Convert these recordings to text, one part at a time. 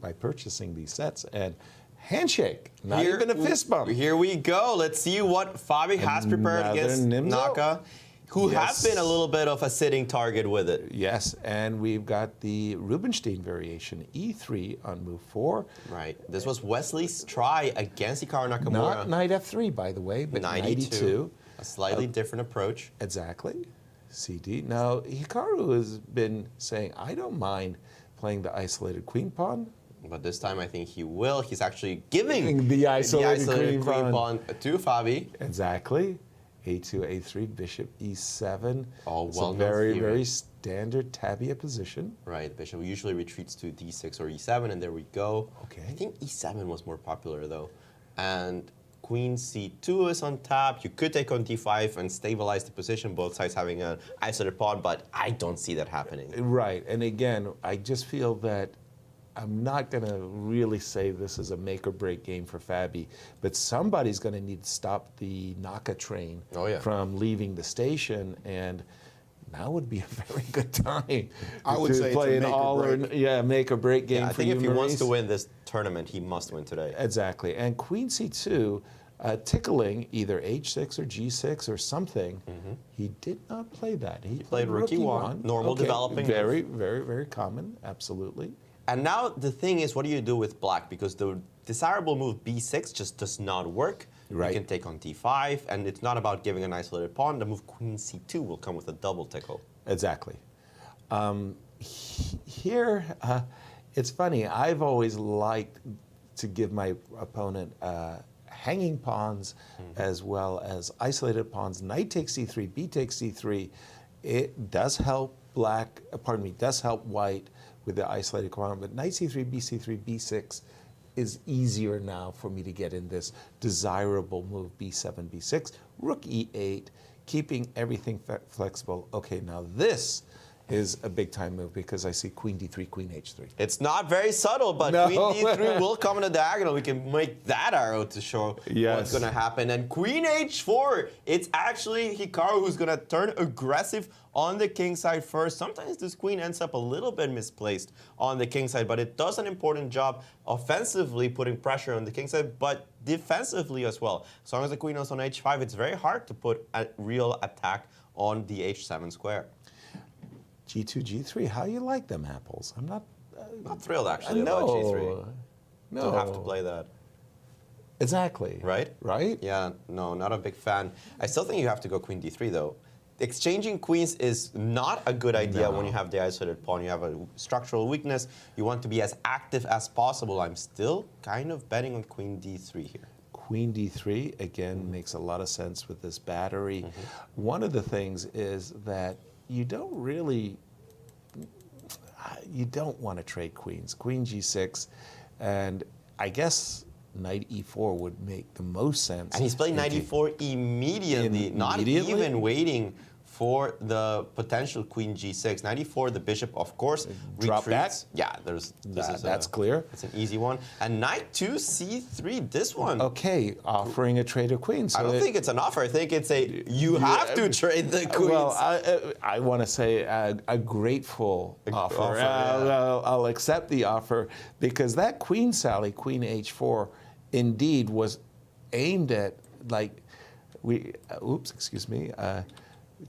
by purchasing these sets. And handshake, not even a fist bump. Here we go. Let's see what Fabi has prepared against Naka, who has been a little bit of a sitting target with it. Yes, and we've got the Rubinstein variation, E3 on move 4. Right. This was Wesley's try against Hikaru Nakamura. Not knight F3, by the way, but knight E2. A slightly different approach. Exactly. CD. Now, Hikaru has been saying, I don't mind playing the isolated queen pawn. But this time I think he will. He's actually giving the isolated queen pawn to Fabi. Exactly. A2, A3, bishop E7. All it's well a very standard tabia position. Right. Bishop usually retreats to D6 or E7, and there we go. Okay. I think E7 was more popular, though. And Queen C2 is on top. You could take on D5 and stabilize the position, both sides having an isolated pawn, but I don't see that happening. Right. And again, I just feel that I'm not going to really say this is a make or break game for Fabi, but somebody's going to need to stop the Naka train from leaving the station, and now would be a very good time I would say play it's a an all or make or break game. I think if he wants to win this tournament, he must win today. Exactly. And Queen C2, tickling either H6 or G6 or something. He did not play that. He played Rook E1, normal developing. Very common, absolutely. And now the thing is, what do you do with black? Because the desirable move B6 just does not work. Right. You can take on D5, and it's not about giving an isolated pawn. The move Queen C2 will come with a double tickle. Exactly. Here, it's funny. I've always liked to give my opponent hanging pawns as well as isolated pawns. Knight takes C3, B takes C3. It does help black, does help white with the isolated pawn, but knight C3, B3, B6 is easier now for me to get in this desirable move B7, B6, Rook E8, keeping everything flexible. Okay, now this is a big time move because I see Queen D3, Queen H3. It's not very subtle, but Queen D3 will come in the diagonal. We can make that arrow to show what's going to happen. And Queen H4, it's actually Hikaru who's going to turn aggressive on the king side first. Sometimes this queen ends up a little bit misplaced on the king side, but it does an important job offensively putting pressure on the king side, but defensively as well. As long as the queen is on H5, it's very hard to put a real attack on the H7 square. G2, G3, how you like them apples? I'm not thrilled actually about G3. No. Don't have to play that. Exactly. Right? Right? Yeah, no, not a big fan. I still think you have to go Queen D3 though. Exchanging queens is not a good idea when you have the isolated pawn. You have a structural weakness. You want to be as active as possible. I'm still kind of betting on Queen D3 here. Queen D3, again, makes a lot of sense with this battery. One of the things is that you don't want to trade queens. Queen G6, and I guess knight E4 would make the most sense. And he's playing knight E4 immediately, not even waiting for the potential Queen G6. Knight E4, the bishop, of course, drop retreats. back. Yeah, that's clear. It's an easy one. And knight 2 C3, this one. Okay, offering a trade of queens. So I don't think it's an offer. I think it's a you have to trade the queens. Well, I want to say a grateful offer. I'll accept the offer because that queen sally, Queen H4, indeed was aimed at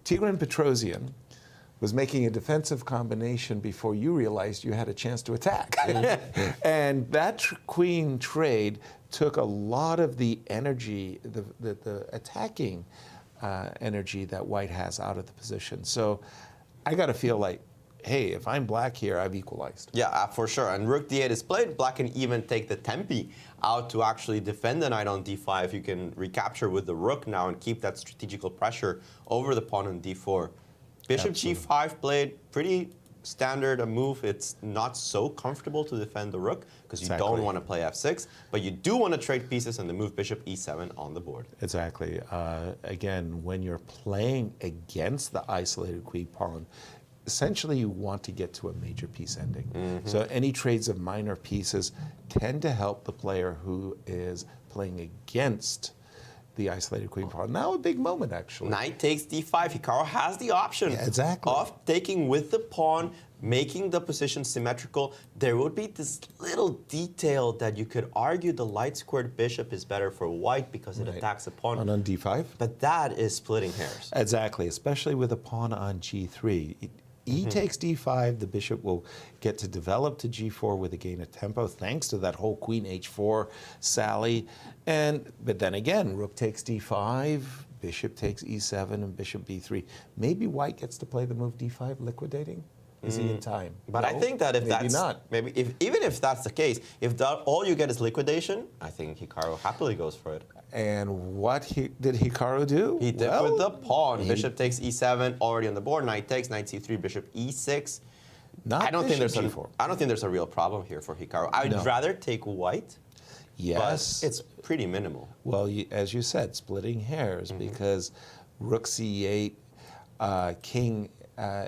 Tigran Petrosian was making a defensive combination before you realized you had a chance to attack. And that queen trade took a lot of the energy, the attacking energy that white has out of the position. So I got to feel like, hey, if I'm black here, I've equalized. Yeah, for sure. And Rook D8 is played. Black can even take the tempi out to actually defend the knight on D5. You can recapture with the rook now and keep that strategical pressure over the pawn on D4. Bishop G5 played, pretty standard a move. It's not so comfortable to defend the rook because you don't want to play F6, but you do want to trade pieces and the move Bishop E7 on the board. Exactly. Again, when you're playing against the isolated queen pawn, essentially you want to get to a major piece ending. So any trades of minor pieces tend to help the player who is playing against the isolated queen pawn. Now a big moment, actually. Knight takes d5. Hikaru has the option exactly. of taking with the pawn, making the position symmetrical. There would be this little detail that you could argue the light squared bishop is better for white because it attacks the pawn. On d5? But that is splitting hairs. Exactly, especially with a pawn on g3. E takes d5, the bishop will get to develop to g4 with a gain of tempo, thanks to that whole queen h4 sally. But then again, rook takes d5, bishop takes e7, and bishop b3. Maybe white gets to play the move d5, liquidating? Is he in time? But No, I think that if maybe that's not. even if that's the case, if all you get is liquidation, I think Hikaru happily goes for it. And what did Hikaru do? He did with the pawn. Bishop takes e7, already on the board. Knight takes, knight c3, bishop e6. Not I don't think bishop there's g4. I don't think there's a real problem here for Hikaru. I'd rather take white. Yes. But it's pretty minimal. Well, as you said, splitting hairs because rook c8, king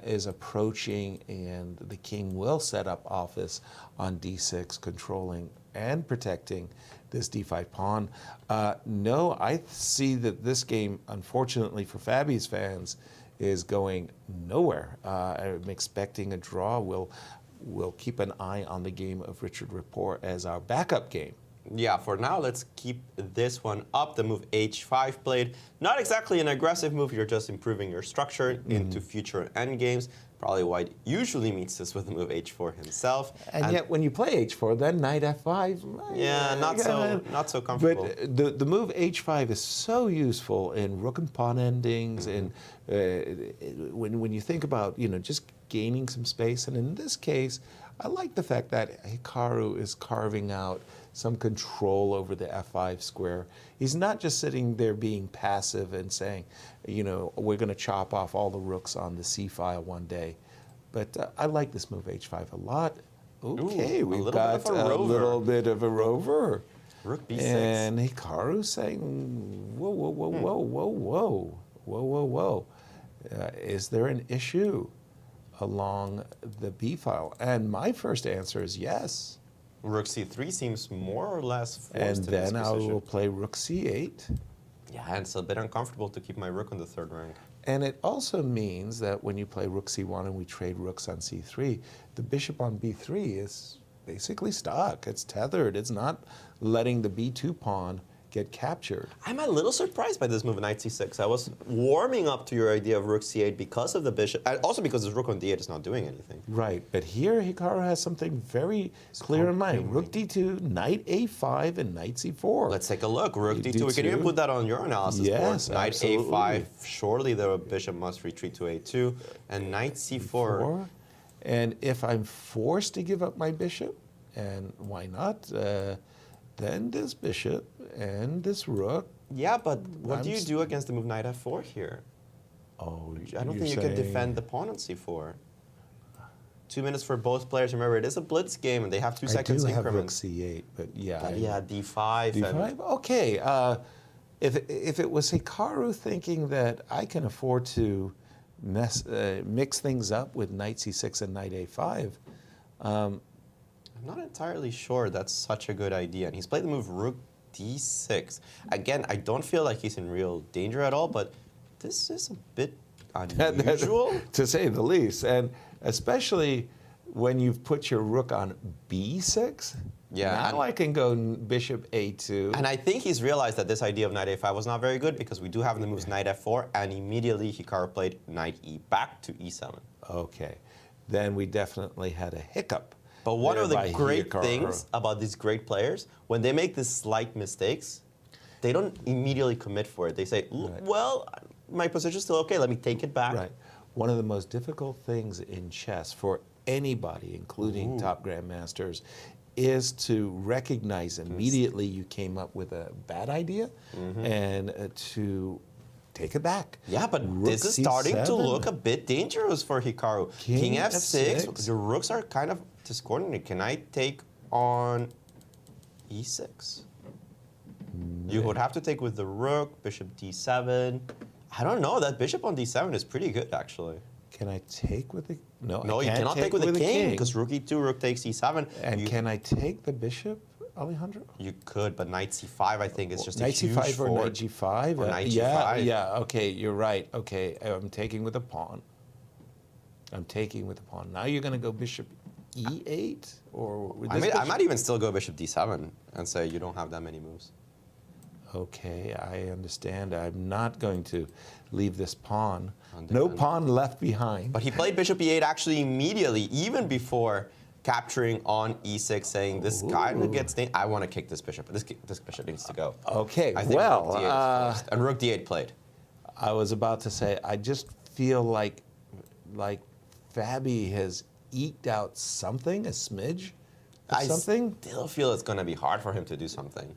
is approaching, and the king will set up office on d6, controlling and protecting this d5 pawn. No, I see that this game, unfortunately for Fabi's fans, is going nowhere. I'm expecting a draw. We'll keep an eye on the game of Richard Rapport as our backup game. Yeah, for now, let's keep this one up. The move h5 played. Not exactly an aggressive move. You're just improving your structure into future endgames. Probably white usually meets this with the move h4 himself. And yet, when you play h4, then knight f5. Yeah, not so comfortable. But the move h5 is so useful in rook and pawn endings, and when you think about just gaining some space. And in this case, I like the fact that Hikaru is carving out some control over the f5 square. He's not just sitting there being passive and saying, we're going to chop off all the rooks on the c file one day. But I like this move h5 a lot. Okay, we've got a little bit of a rover. Rook b6. And Hikaru's saying, whoa, whoa, whoa, whoa, whoa, whoa, whoa, whoa, whoa. Is there an issue along the b file? And my first answer is yes. Rook c3 seems more or less forced And in then this I position. will play rook c8. Yeah, and it's a bit uncomfortable to keep my rook on the third rank. And it also means that when you play rook c1 and we trade rooks on c3, the bishop on b3 is basically stuck. It's tethered. It's not letting the b2 pawn get captured. I'm a little surprised by this move, knight c6. I was warming up to your idea of rook c8 because of the bishop, and also because his rook on d8 is not doing anything. Right, but here Hikaru has something very clear in mind. Rook d2, knight a5, and knight c4. Let's take a look. Rook d2. We can even put that on your analysis Yes, board. Knight absolutely. a5. Surely the bishop must retreat to a2. And knight c4. And if I'm forced to give up my bishop, and why not, then this bishop and this rook. Yeah, but what do you do against the move knight f4 here? Oh, I don't think you can defend the pawn on c4. 2 minutes for both players. Remember, it is a blitz game, and they have 2 seconds I do increments. have rook c8, but yeah. But yeah, d5. d5? Okay. If it was Hikaru thinking that I can afford to mix things up with knight c6 and knight a5, I'm not entirely sure that's such a good idea. And he's played the move rook d6. Again, I don't feel like he's in real danger at all, but this is a bit unusual. To say the least. And especially when you've put your rook on b6. Yeah. Now I can go bishop a2. And I think he's realized that this idea of knight a5 was not very good because we do have the moves knight f4, and immediately Hikaru played knight e back to e7. Okay. Then we definitely had a hiccup. But one of the by great Hikaru. things about these great players, when they make these slight mistakes, they don't immediately commit for it. They say, well, my position's still okay, let me take it back. Right. One of the most difficult things in chess for anybody, including top grandmasters, is to recognize immediately you came up with a bad idea and to take it back. Yeah, but Rook this is starting to C7. look a bit dangerous for Hikaru. King f6, because your rooks are kind of discoordinated. Can I take on e6? You would have to take with the rook, bishop d7. I don't know, that bishop on d7 is pretty good, actually. Can I take with the... No, No, I you can't cannot take with the king, because king. rook e2, rook takes e7. And can I take the bishop? Alejandro? You could, but knight c5, I think, is just a Knight huge c5 or forward. knight g5? Or knight yeah, g5. yeah, okay, you're right. Okay, I'm taking with a pawn. I'm taking with a pawn. Now you're going to go bishop e8? Or with this I might even still go bishop d7 and say you don't have that many moves. Okay, I understand. I'm not going to leave this pawn. No pawn left behind. But he played bishop e8 actually immediately, even before capturing on e6, saying this guy who gets I want to kick this bishop. This bishop needs to go. Okay, I think well, rook d8 is first, and rook d8 played. I was about to say, I just feel like Fabi has eked out something, a smidge of something. I still feel it's going to be hard for him to do something.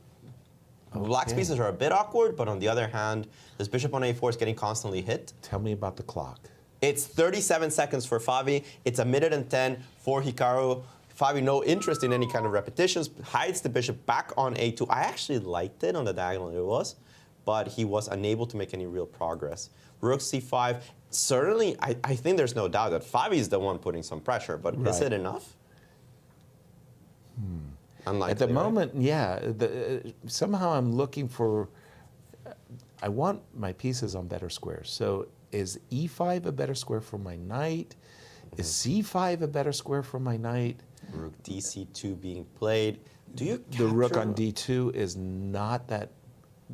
Black's pieces are a bit awkward, but on the other hand, this bishop on a4 is getting constantly hit. Tell me about the clock. It's 37 seconds for Fabi. It's 1:10 for Hikaru. Fabi, no interest in any kind of repetitions, hides the bishop back on a2. I actually liked it on the diagonal it was, but he was unable to make any real progress. Rook c5, certainly, I think there's no doubt that Fabi is the one putting some pressure, but is it enough? Unlikely, at the right? moment, yeah. Somehow I'm looking for, I want my pieces on better squares. So is e5 a better square for my knight? Is c5 a better square for my knight? Rook dc2 being played. Do you The rook on d2 is not that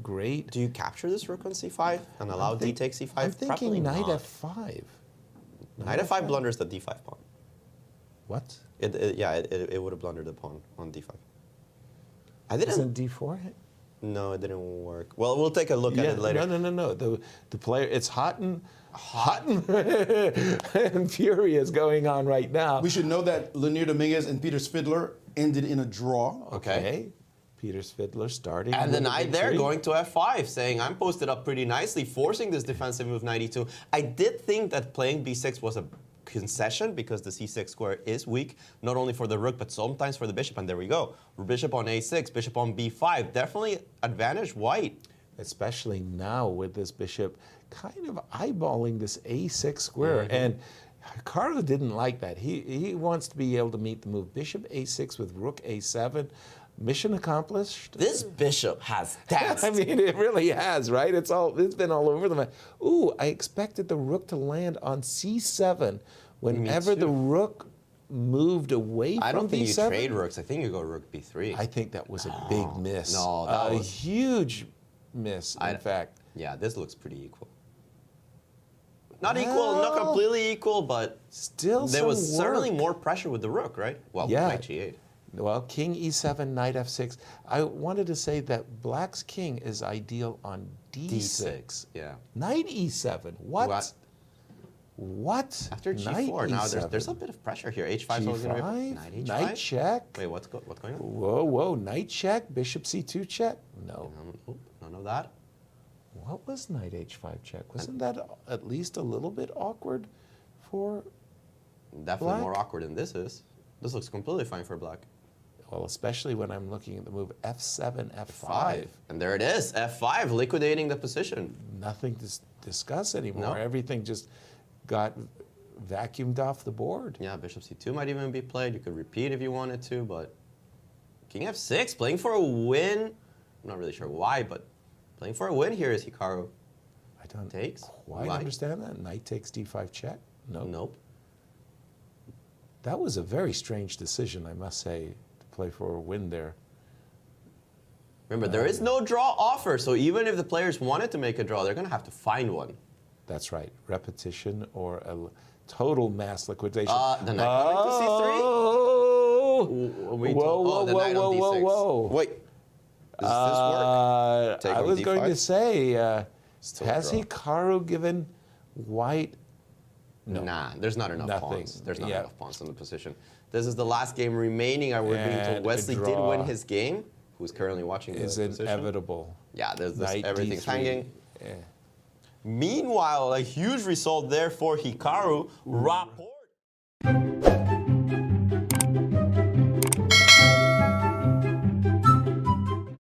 great. Do you capture this rook on c5 and allow d takes c5? I'm thinking Probably knight not. f5. Knight f5 blunders the d5 pawn. What? It would have blundered the pawn on d5. I didn't. Isn't d4 hit? No, it didn't work. Well, we'll take a look at it later. No. The player, it's hot and and furious going on right now. We should know that Lanier Dominguez and Peter Svidler ended in a draw. Okay. Peter Svidler starting. And the with a knight there victory. going to f5, saying I'm posted up pretty nicely, forcing this defensive move knight e2. I did think that playing b6 was a concession because the c6 square is weak, not only for the rook, but sometimes for the bishop. And there we go. Bishop on a6, bishop on b5. Definitely advantage white. Especially now with this bishop kind of eyeballing this a6 square. And Hikaru didn't like that. He wants to be able to meet the move bishop a6 with rook a7. Mission accomplished. This bishop has danced. I mean, it really has, right? It's been all over the map. Ooh, I expected the rook to land on c7 whenever the rook moved away from I don't think b7. you trade rooks. I think you go rook b3. I think that was a big miss. No, that a was huge miss, in fact. Yeah, this looks pretty equal. Not equal, not completely equal, but still there some was certainly work. more pressure with the rook, right? Well, Yeah. knight g8. Well, king e7, knight f6. I wanted to say that black's king is ideal on d6. Yeah. Knight e7. What? What? After Knight g4, now E7. there's a bit of pressure here. h5 is always going to be knight h5. Knight check. Wait, what's going on? Whoa, knight check, bishop c2 check. No. None of that. What was knight h5 check? Wasn't that at least a little bit awkward for Definitely black? more awkward than this is. This looks completely fine for black. Well, especially when I'm looking at the move f7, f5. And there it is, f5, liquidating the position. Nothing to discuss anymore. No. Everything just got vacuumed off the board. Yeah, bishop c2 might even be played. You could repeat if you wanted to, but king f6, playing for a win. I'm not really sure why, but playing for a win here is Hikaru. I don't Takes? quite Why? understand that. Knight takes d5 check. No. Nope. That was a very strange decision, I must say, to play for a win there. Remember, there is no draw offer, so even if the players wanted to make a draw, they're going to have to find one. That's right. Repetition or a total mass liquidation. The knight coming to c3? Whoa, the knight on d6. whoa. Wait, does this work? Take I on was d5? going to say, Still has draw. Hikaru given white? No. Nah, there's not enough Nothing. pawns. There's not Yeah. enough pawns in the position. This is the last game remaining. We're being And told a Wesley did draw win his game, who's currently watching the Is position. inevitable. Yeah, there's Knight everything's D3. hanging. Yeah. Meanwhile, a huge result there for Hikaru. Rapport.